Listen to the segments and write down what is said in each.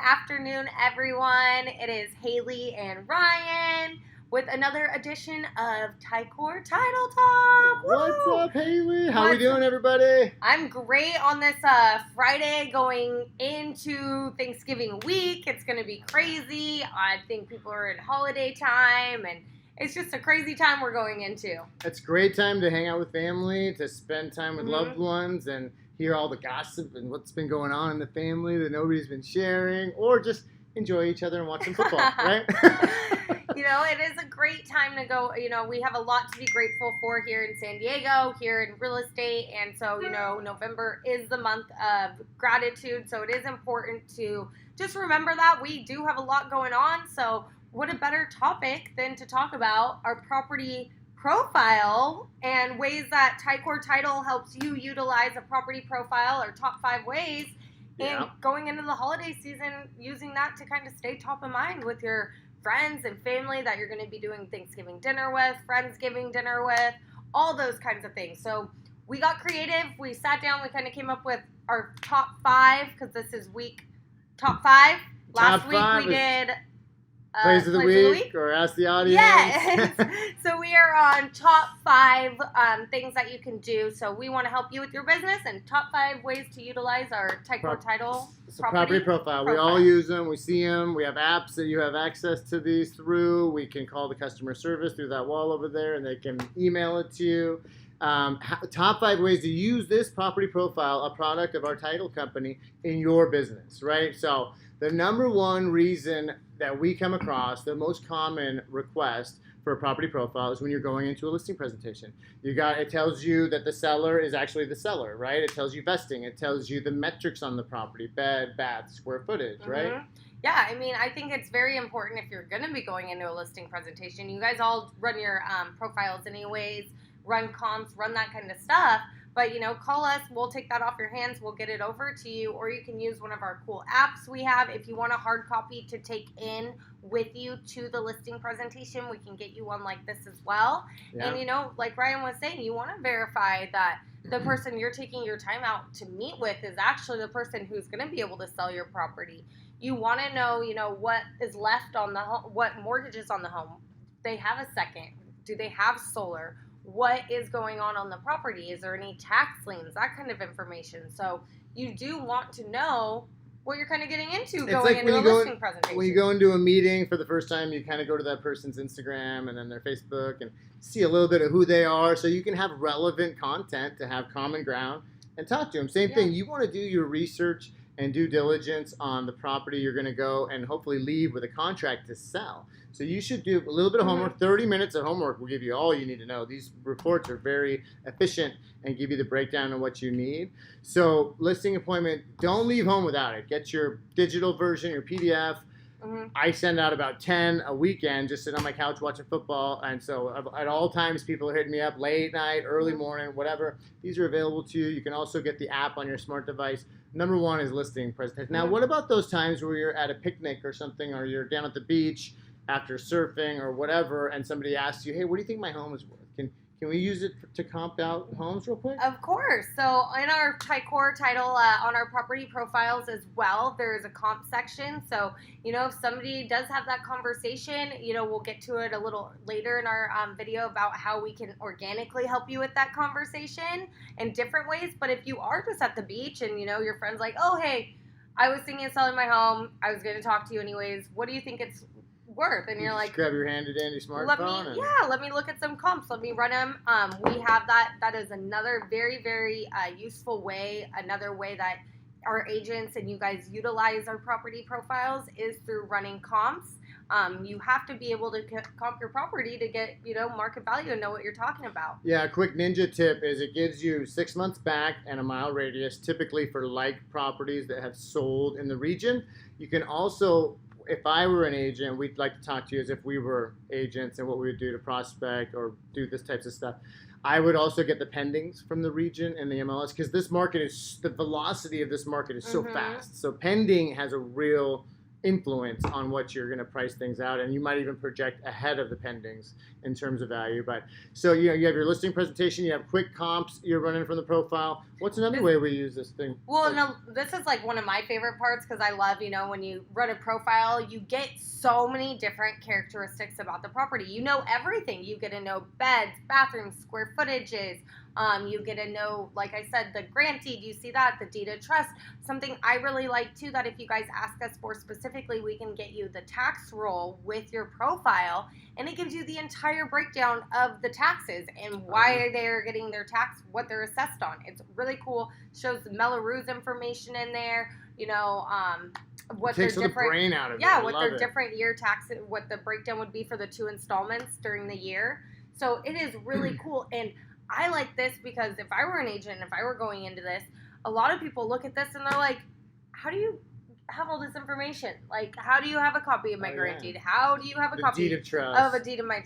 afternoon, everyone. It is Haley and Ryan with another edition of Ticor Title Talk. What's Woo! up, Haley? How we doing, everybody? I'm great on this Friday going into Thanksgiving week. It's going to be crazy. I think people are in holiday time, and it's just a crazy time we're going into. It's a great time to hang out with family, to spend time with loved ones, and hear all the gossip and what's been going on in the family that nobody's been sharing, or just enjoy each other and watch some football, right? It is a great time to go. We have a lot to be grateful for here in San Diego, here in real estate. And so, November is the month of gratitude. So it is important to just remember that we do have a lot going on. So what a better topic than to talk about our property profile and ways that Ticor Title helps you utilize a property profile, or top 5 ways. And going into the holiday season, using that to kind of stay top of mind with your friends and family that you're going to be doing Thanksgiving dinner with, Friendsgiving dinner with, all those kinds of things. So we got creative. We sat down. We kind of came up with our top 5, because this is week top 5. Last week we did Plays of the week, or Ask the Audience. Yes. So we are on top 5 things that you can do. So we want to help you with your business, and top 5 ways to utilize our Ticor Title property profile. We all use them. We see them. We have apps that you have access to these through. We can call the customer service through that wall over there, and they can email it to you. Top 5 ways to use this property profile, a product of our title company, in your business, right? So the number one reason that we come across, the most common request for a property profile, is when you're going into a listing presentation. It tells you that the seller is actually the seller, right? It tells you vesting. It tells you the metrics on the property, bed, bath, square footage, right? Yeah, I think it's very important if you're going to be going into a listing presentation. You guys all run your profiles anyways, run comps, run that kind of stuff. But, call us. We'll take that off your hands. We'll get it over to you. Or you can use one of our cool apps we have. If you want a hard copy to take in with you to the listing presentation, we can get you one like this as well. Yeah. And, like Ryan was saying, you want to verify that the person you're taking your time out to meet with is actually the person who's going to be able to sell your property. You want to know, what is left on the home, what mortgage is on the home. They have a second. Do they have solar? What is going on the property? Is there any tax liens? That kind of information. So you do want to know what you're kind of getting into going into a listing presentation. When you go into a meeting for the first time, you kind of go to that person's Instagram and then their Facebook and see a little bit of who they are, so you can have relevant content to have common ground and talk to them. Same thing. You want to do your research and due diligence on the property you're going to go and hopefully leave with a contract to sell. So you should do a little bit of homework. 30 minutes of homework will give you all you need to know. These reports are very efficient and give you the breakdown of what you need. So listing appointment, don't leave home without it. Get your digital version, your PDF. I send out about 10 a weekend, just sit on my couch watching football. And so at all times, people are hitting me up late night, early morning, whatever. These are available to you. You can also get the app on your smart device. Number 1 is listing presentation. Now, what about those times where you're at a picnic or something, or you're down at the beach after surfing or whatever, and somebody asks you, hey, what do you think my home is worth? Can we use it to comp out homes real quick? Of course. So in our Ticor Title, on our property profiles as well, there's a comp section. So, if somebody does have that conversation, we'll get to it a little later in our video about how we can organically help you with that conversation in different ways. But if you are just at the beach and, your friend's like, oh, hey, I was thinking of selling my home. I was going to talk to you anyways. What do you think it's worth? And you're like, grab your handy dandy smartphone. Let me look at some comps. Let me run them. We have that. That is another very, very useful way. Another way that our agents and you guys utilize our property profiles is through running comps. You have to be able to comp your property to get, market value and know what you're talking about. Yeah, a quick ninja tip is it gives you 6 months back and a mile radius, typically for like properties that have sold in the region. You can also, if I were an agent, we'd like to talk to you as if we were agents and what we would do to prospect or do this types of stuff. I would also get the pendings from the region and the MLS, because this market is, the velocity of this market is so fast. So pending has a real influence on what you're going to price things out, and you might even project ahead of the pendings in terms of value. But so you have your listing presentation, you have quick comps you're running from the profile. What's another way we use this thing? Well, no, this is like one of my favorite parts because I love, when you run a profile, you get so many different characteristics about the property. You know everything. You get to know beds, bathrooms, square footages. You get to know, like I said, the grantee. Do you see that? The deed of trust. Something I really like, too, that if you guys ask us for specifically, we can get you the tax roll with your profile, and it gives you the entire breakdown of the taxes and why they're getting their tax, what they're assessed on. It's really cool. Shows the Melrose information in there, what takes their the brain out of it. Yeah, what their different year taxes, what the breakdown would be for the 2 installments during the year. So it is really cool. And I like this because if I were an agent, if I were going into this, a lot of people look at this and they're like, how do you have all this information? Like, how do you have a copy of my grant deed? How do you have a copy deed of trust. of a deed of my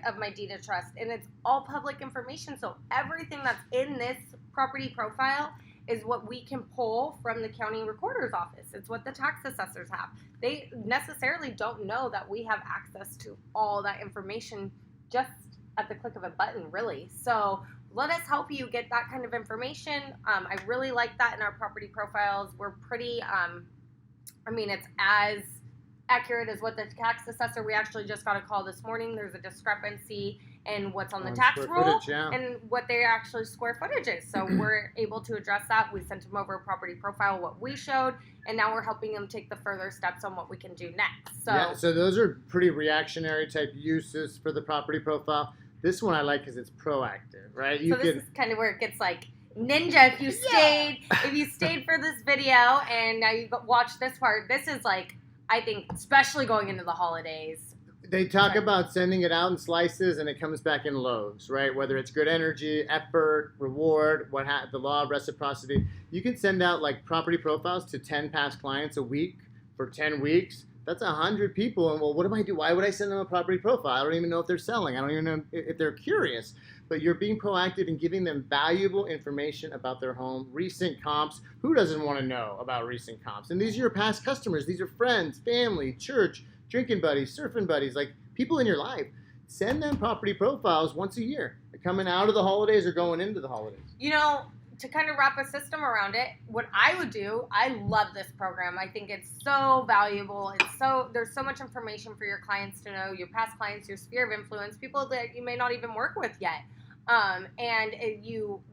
of my deed of trust? And it's all public information. So everything that's in this property profile is what we can pull from the county recorder's office. It's what the tax assessors have. They necessarily don't know that we have access to all that information just at the click of a button, really. So let us help you get that kind of information. I really like that in our property profiles. We're pretty, it's as accurate as what the tax assessor, we actually just got a call this morning. There's a discrepancy in what's on the tax roll and what they actually square footage is. So we're able to address that. We sent them over a property profile, what we showed, and now we're helping them take the further steps on what we can do next. So those are pretty reactionary type uses for the property profile. This one I like because it's proactive, right? This is kind of where it gets like ninja. If you stayed for this video and now you watched this part, this is like, I think, especially going into the holidays. They talk about sending it out in slices and it comes back in loaves, right? Whether it's good energy, effort, reward, the law of reciprocity. You can send out like property profiles to 10 past clients a week for 10 weeks. That's 100 people. And well, what do I do? Why would I send them a property profile? I don't even know if they're selling. I don't even know if they're curious. But you're being proactive and giving them valuable information about their home, recent comps. Who doesn't want to know about recent comps? And these are your past customers. These are friends, family, church, drinking buddies, surfing buddies, like people in your life. Send them property profiles once a year. They're coming out of the holidays or going into the holidays. To kind of wrap a system around it, what I would do, I love this program. I think it's so valuable. There's so much information for your clients to know, your past clients, your sphere of influence, people that you may not even work with yet.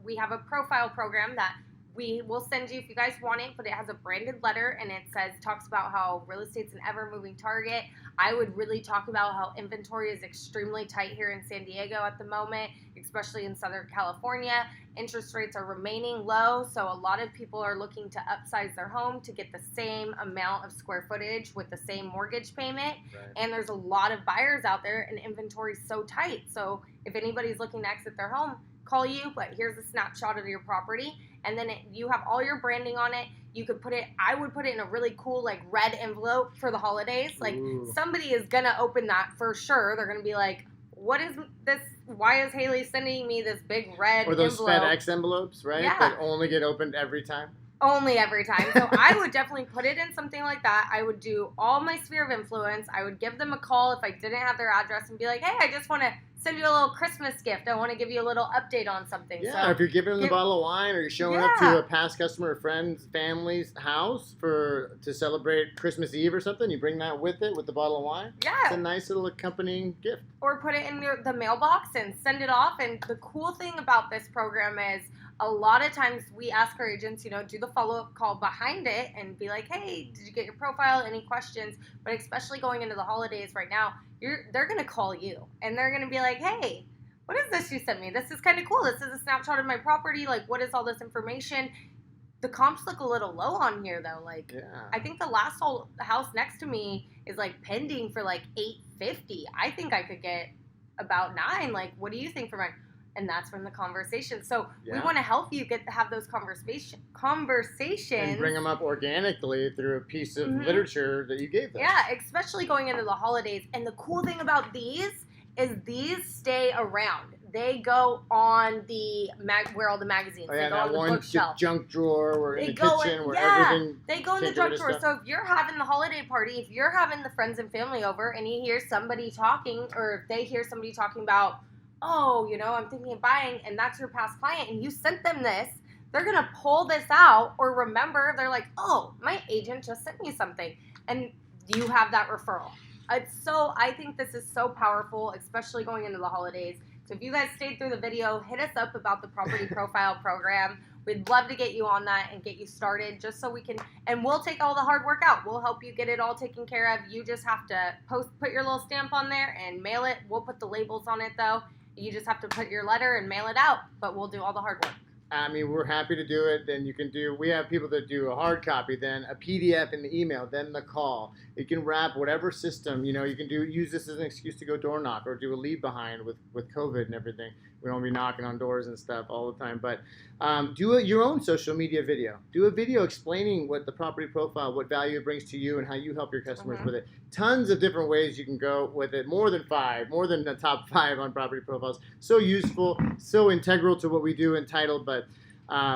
We have a profile program that we will send you if you guys want it, but it has a branded letter and it talks about how real estate's an ever moving target. I would really talk about how inventory is extremely tight here in San Diego at the moment, especially in Southern California. Interest rates are remaining low, so a lot of people are looking to upsize their home to get the same amount of square footage with the same mortgage payment. Right. And there's a lot of buyers out there and inventory is so tight. So if anybody's looking to exit their home, call you, but here's a snapshot of your property. And then you have all your branding on it. You could I would put it in a really cool, like, red envelope for the holidays. Like, somebody is going to open that for sure. They're going to be like, what is this? Why is Haley sending me this big red envelope? Or those FedEx envelopes, right? Yeah. That only get opened every time. Only every time. So I would definitely put it in something like that. I would do all my sphere of influence. I would give them a call if I didn't have their address and be like, hey, I just want to send you a little Christmas gift. I want to give you a little update on something. Yeah, so if you're giving them the bottle of wine or you're showing up to a past customer or friend's family's house to celebrate Christmas Eve or something, you bring that with it with the bottle of wine. Yeah. It's a nice little accompanying gift. Or put it in the mailbox and send it off. And the cool thing about this program is a lot of times we ask our agents, do the follow-up call behind it and be like, hey, did you get your profile? Any questions? But especially going into the holidays right now, they're going to call you and they're going to be like, hey, what is this you sent me? This is kind of cool. This is a snapshot of my property. Like, what is all this information? The comps look a little low on here, though. Like, I think the last house next to me is like pending for like $850. I think I could get about $9. Like, what do you think for mine? And that's from the conversation. So we want to help you have those conversations. And bring them up organically through a piece of literature that you gave them. Yeah, especially going into the holidays. And the cool thing about these is these stay around. they go on the where all the magazines. Oh, yeah, they go on that the one bookshelf. junk drawer or in They the go kitchen in, where yeah, everything. they go in the can't get junk rid of drawer. stuff. So if you're having the holiday party, if you're having the friends and family over, and you hear somebody talking, or if they hear somebody talking about, oh, you know, I'm thinking of buying, and that's your past client, and you sent them this, they're gonna pull this out or remember. They're like, oh, my agent just sent me something, and you have that referral. I think this is so powerful, especially going into the holidays. So if you guys stayed through the video, hit us up about the property profile program. We'd love to get you on that and get you started just so we can, and we'll take all the hard work out. We'll help you get it all taken care of. You just have to put your little stamp on there and mail it. We'll put the labels on it though. You just have to put your letter and mail it out, but we'll do all the hard work. I mean, we're happy to do it. Then we have people that do a hard copy, then a PDF in the email, then the call. You can wrap whatever system, you can use this as an excuse to go door knock or do a leave behind with COVID and everything. We don't be knocking on doors and stuff all the time, but do your own social media video. Do a video explaining what the property profile, what value it brings to you and how you help your customers with it. Tons of different ways you can go with it. More than the top 5 on property profiles. So useful, so integral to what we do in title, but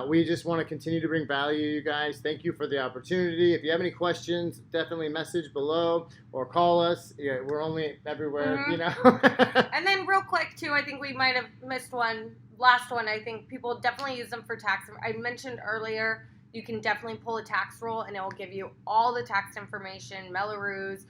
we just want to continue to bring value to you guys. Thank you for the opportunity. If you have any questions, definitely message below or call us. Yeah, we're only everywhere, And then real quick, too, I think we might have missed last one. I think people definitely use them for tax. I mentioned earlier, you can definitely pull a tax roll, and it will give you all the tax information, Melrose.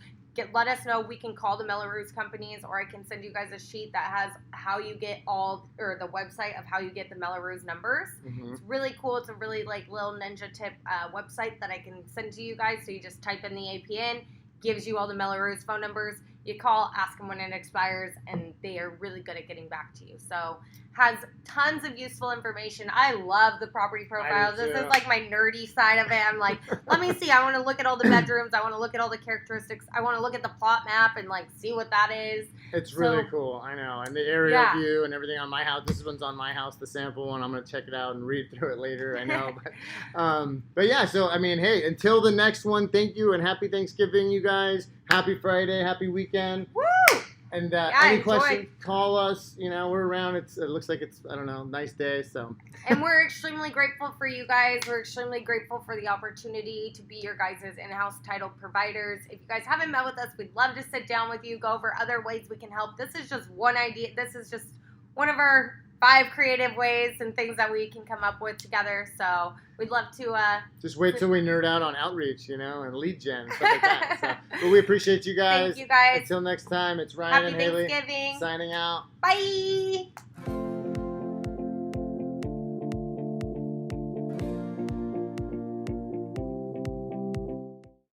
Let us know. We can call the Melrose companies, or I can send you guys a sheet that has how you get the website of how you get the Melrose numbers. It's really cool. It's a really little ninja tip website that I can send to you guys. So you just type in the APN, gives you all the Melrose phone numbers. You call, ask them when it expires, and they are really good at getting back to you. So has tons of useful information. I love the property profiles. This is like my nerdy side of it. I'm like, let me see. I want to look at all the bedrooms. I want to look at all the characteristics. I want to look at the plot map and see what that is. It's really cool. I know. And the aerial view and everything on my house. This one's on my house, the sample one. I'm going to check it out and read through it later. I know. But yeah, so I mean, hey, until the next one, thank you and happy Thanksgiving, you guys. Happy Friday. Happy weekend. Woo! And any questions, call us. We're around. It looks like it's, I don't know, nice day. So. And we're extremely grateful for you guys. We're extremely grateful for the opportunity to be your guys' in-house title providers. If you guys haven't met with us, we'd love to sit down with you, go over other ways we can help. This is just one idea. This is just one of our 5 creative ways and things that we can come up with together. So we'd love to just wait till we nerd out on outreach, and lead gen, stuff like that. So, but we appreciate you guys. Thank you guys. Until next time, it's Ryan and Haley Thanksgiving. signing out. Bye.